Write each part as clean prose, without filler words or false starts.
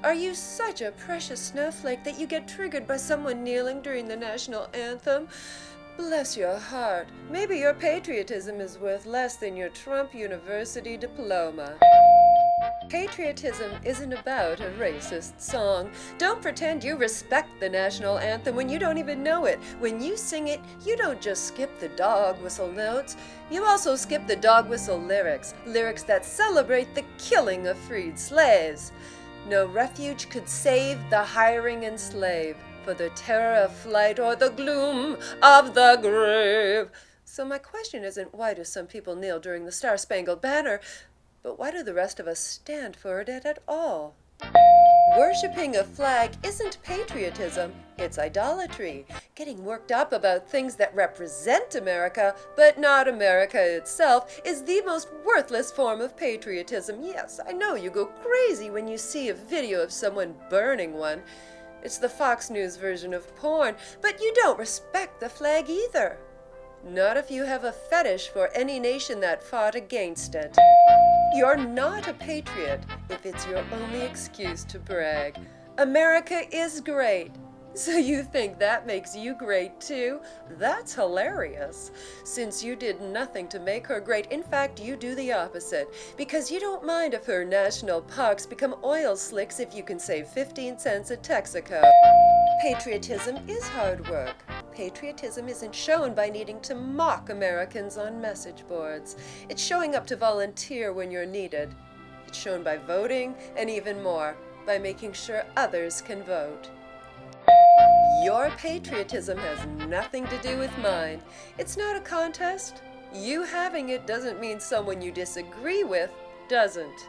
Are you such a precious snowflake that you get triggered by someone kneeling during the national anthem? Bless your heart. Maybe your patriotism is worth less than your Trump University diploma. Patriotism isn't about a racist song. Don't pretend you respect the national anthem when you don't even know it. When you sing it, you don't just skip the dog whistle notes. You also skip the dog whistle lyrics, lyrics that celebrate the killing of freed slaves. No refuge could save the hiring enslaved, for the terror of flight or the gloom of the grave. So my question isn't why do some people kneel during the Star-Spangled Banner, but why do the rest of us stand for it at all? Worshipping a flag isn't patriotism, it's idolatry. Getting worked up about things that represent America, but not America itself, is the most worthless form of patriotism. Yes, I know you go crazy when you see a video of someone burning one. It's the Fox News version of porn, but you don't respect the flag either. Not if you have a fetish for any nation that fought against it. You're not a patriot if it's your only excuse to brag. America is great. So you think that makes you great too? That's hilarious. Since you did nothing to make her great, in fact, you do the opposite. Because you don't mind if her national parks become oil slicks if you can save 15 cents at Texaco. Patriotism is hard work. Patriotism isn't shown by needing to mock Americans on message boards. It's showing up to volunteer when you're needed. It's shown by voting, and even more, by making sure others can vote. Your patriotism has nothing to do with mine. It's not a contest. You having it doesn't mean someone you disagree with doesn't.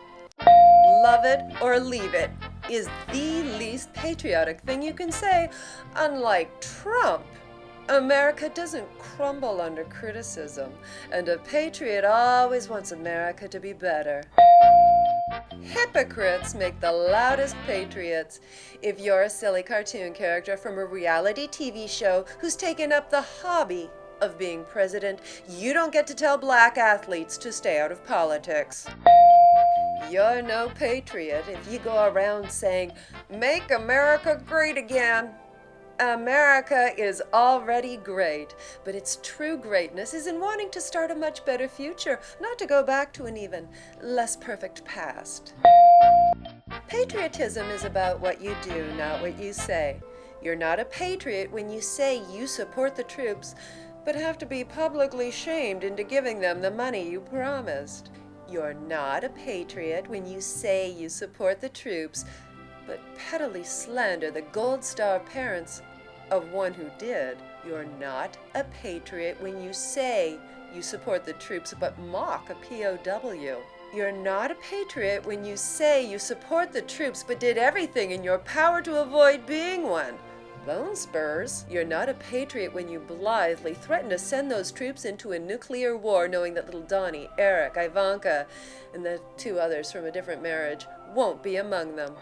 Love it or leave it is the least patriotic thing you can say, unlike Trump. America doesn't crumble under criticism, and a patriot always wants America to be better. Hypocrites make the loudest patriots. If you're a silly cartoon character from a reality TV show who's taken up the hobby of being president, you don't get to tell black athletes to stay out of politics. You're no patriot if you go around saying, "Make America great again." America is already great, but its true greatness is in wanting to start a much better future, not to go back to an even less perfect past. Patriotism is about what you do, not what you say. You're not a patriot when you say you support the troops, but have to be publicly shamed into giving them the money you promised. You're not a patriot when you say you support the troops, but pettily slander the Gold Star parents of one who did. You're not a patriot when you say you support the troops but mock a POW. You're not a patriot when you say you support the troops but did everything in your power to avoid being one. Bone spurs. You're not a patriot when you blithely threaten to send those troops into a nuclear war knowing that little Donnie, Eric, Ivanka, and the two others from a different marriage won't be among them.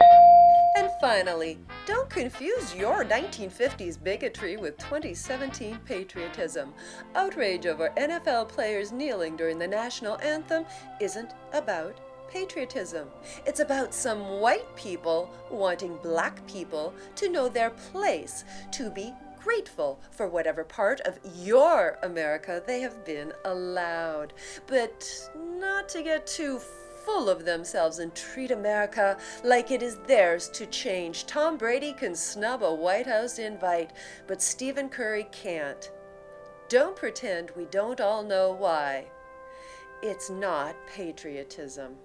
And finally, don't confuse your 1950s bigotry with 2017 patriotism. Outrage over NFL players kneeling during the national anthem isn't about patriotism. It's about some white people wanting black people to know their place, to be grateful for whatever part of your America they have been allowed, but not to get too full of themselves and treat America like it is theirs to change. Tom Brady can snub a White House invite, but Stephen Curry can't. Don't pretend we don't all know why. It's not patriotism.